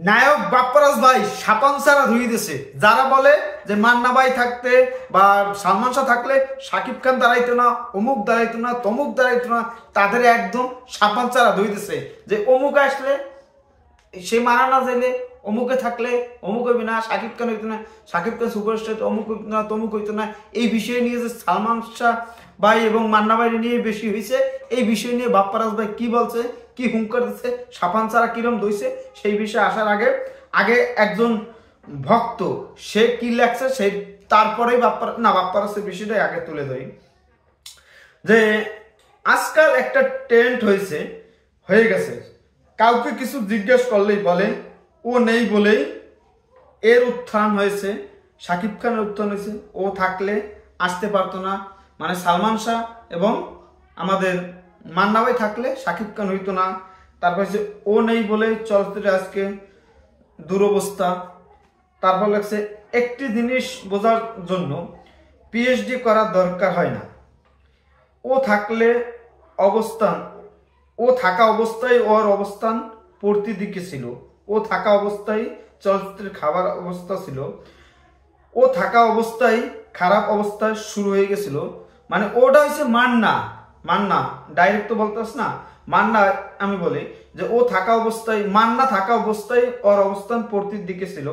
নায়ক বাপ্পারাজ ভাই সাপান ছাড়া ধুই দিছে। যারা বলে যে মান্না ভাই থাকতে বা সালমান শাহ থাকলে শাকিব খান দাঁড়াইতো না, অমুক দাঁড়াইতো না, তমুক দাঁড়াইতো না, তাদের একদম সাপান ছাড়া ধুই দিছে। যে অমুক আসলে সে মারা না যাইলে অমুকে থাকলে অমুক হইবে না, শাকিব খান হইতো না, শাকিব খান সুপারস্টার, অমুক হইতো না, তমুক হইতো না। এই বিষয় নিয়ে যে সালমান শাহ ভাই এবং মান্না ভাই নিয়ে বেশি হয়েছে, এই বিষয় নিয়ে বাপ্পারাজ ভাই কি বলছে, কি হুঙ্কার দিচ্ছে, সাপান ছাড়া কিরম দইছে, সেই বিষয়ে আসার আগে একজন ভক্ত সে কি লেখছে সেই তারপরেই বাপ্পারাজের বিষয়টাই আগে তুলে ধরি। যে আজকাল একটা ট্রেন্ড হয়ে গেছে, কাউকে কিছু জিজ্ঞেস করলেই বলে ও নেই বলেই এর উত্থান হয়েছে, শাকিব খানের উত্থান হয়েছে, ও থাকলে আসতে পারতো না, মানে সালমান শাহ এবং আমাদের মান্না ভাই থাকলে শাকিব খান হইতো না। তারপর হচ্ছে ও নেই বলে চলচ্চিত্রে আজকে দুরবস্থা। তারপর লাগছে একটি জিনিস বোঝার জন্য পিএইচডি করার দরকার হয় না, ও থাকা অবস্থায় ওর অবস্থান পড়তি দিকে ছিল, ও থাকা অবস্থায় চলচ্চিত্রের খাবার অবস্থা ছিল, ও থাকা অবস্থায় খারাপ অবস্থায় শুরু হয়ে গেছিল। মানে ওটা হচ্ছে মান্না ডাইরেক্ট তো বলতেস না, মান্না আমি বলি যে মান্না থাকা অবস্থায় ওর অবস্থান পড়তির দিকে ছিল,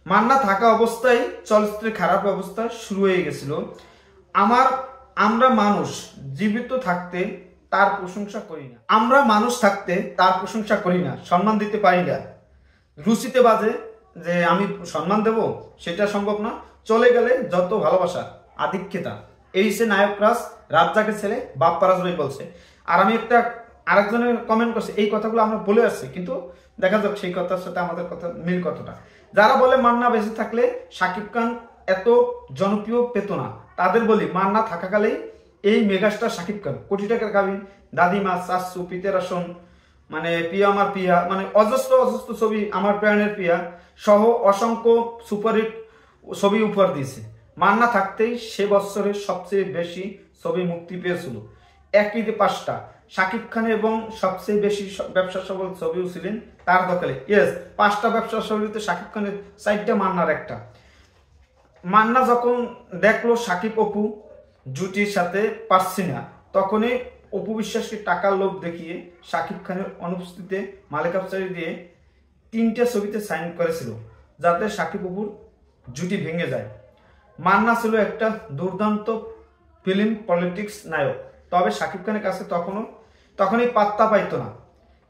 মান্না থাকা অবস্থায় চলচ্চিত্রের খারাপ অবস্থা শুরু হয়ে গেছিল। আমরা মানুষ জীবিত থাকতে তার প্রশংসা করি না, সম্মান দিতে পারি না। রুচিতে বাজে যে আমি সম্মান দেব সেটা সম্ভব না, চলে গেলে যত ভালোবাসা আধিক্যতা। এই সে নায়করাজ রাজ্জাকের ছেলে বাপ্পারাজ ভাই বলছে। আর আমি আরেকজনের কমেন্ট করছে, এই কথাগুলো আমরা বলে আসছি, কিন্তু দেখা যাক সেই কথার সাথে আমাদের কথা মিল কতটা। যারা বলে মান্না বেঁচে থাকলে শাকিব খান এত জনপ্রিয় পেত না, তাদের বলি মান্না থাকাকালেই এই মেগাস্টার শাকিব খান কোটি টাকার গাবি, দাদিমা, চাচু, পিতের আসন, মানে পিয়া আমার পিয়া, মানে অজস্র ছবি, আমার প্রাণের পিয়া সহ অসংখ্য সুপারহিট ছবি উপহার দিয়েছে। মান্না থাকতেই সে বছরের সবচেয়ে বেশি ছবি মুক্তি পেয়েছিল, একই 5টা। শাকিব খান এবং সবচেয়ে বেশি ব্যবসা সফল ছবিও ছিলেন তার দখলে। ইয়েস, 5টা ব্যবসা সফলতে শাকিব খানের 4টা, মান্নার 1টা। মান্না যখন দেখলো শাকিব অপু জুটির সাথে পারছি না, তখনই অপু বিশ্বাসকে টাকার লোভ দেখিয়ে শাকিব খানের অনুপস্থিতিতে মালিক আফসারি দিয়ে 3টে ছবিতে সাইন করেছিল, যাতে শাকিব অপুর জুটি ভেঙে যায়। মান্না ছিল একটা দুর্দান্ত ফিল্ম পলিটিক্স নায়ক, তবে শাকিব খানের কাছে তখনই পাত্তা পাইতো না।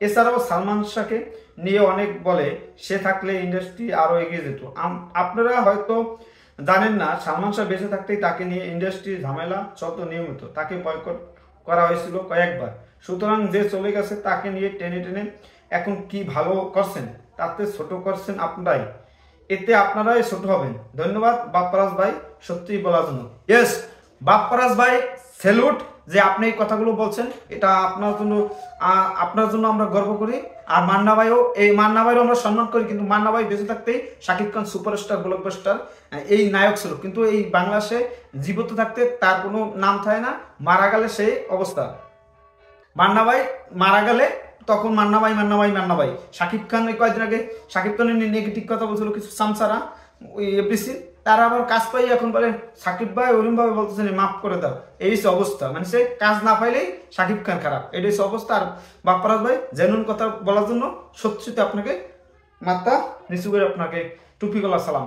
এছাড়াও সালমান শাহকে নিয়ে অনেক বলে সে থাকলে ইন্ডাস্ট্রি আরো এগিয়ে যেত। আপনারা হয়তো জানেন না, সালমান শাহ বেঁচে থাকতেই তাকে নিয়ে ইন্ডাস্ট্রির ঝামেলা চলতো নিয়মিত, তাকে বয়কট করা হয়েছিল কয়েকবার। সুতরাং যে চলে গেছে তাকে নিয়ে টেনে এখন কি ভালো করছেন, তাতে ছোট করছেন আপনারাই, এতে আপনারাই ছোট হবেন। ধন্যবাদ বাপ্পারাজ ভাই সত্যিই বলার জন্য। ইয়েস বাপ্পারাজ ভাই, স্যালুট যে আপনি এই কথাগুলো বলছেন, এটা আপনার জন্য আমরা গর্ব করি। আর মান্না ভাইও আমরা সম্মান করি, কিন্তু মান্না ভাই বেঁচে থাকতেই শাকিব খান সুপারস্টার, ব্লকবাস্টার এই নায়ক ছিল, কিন্তু এই বাংলাদেশে জীবিত থাকতে তার কোনো নাম থাকে না, মারা গেলে সেই অবস্থা। মান্না ভাই মারা গেলে তখন মান্না ভাই শাকিব খান কয়েকদিন আগে শাকিব খানের নেগেটিভ কথা বলছিল কিছু সামসারা ওই এপিসি, তারা আবার কাজ পাই এখন বলে শাকিব ভাই ওরকম ভাবে বলতেছেন মাফ করে দাও। এই অবস্থা, মানে সে কাজ না পাইলেই শাকিব খান খারাপ, এটাই অবস্থা। আর বাপ্পারাজ ভাই জেনুইন কথা বলার জন্য সত্যি আপনাকে মাথা নিচু করে আপনাকে টুপি গলা সালাম।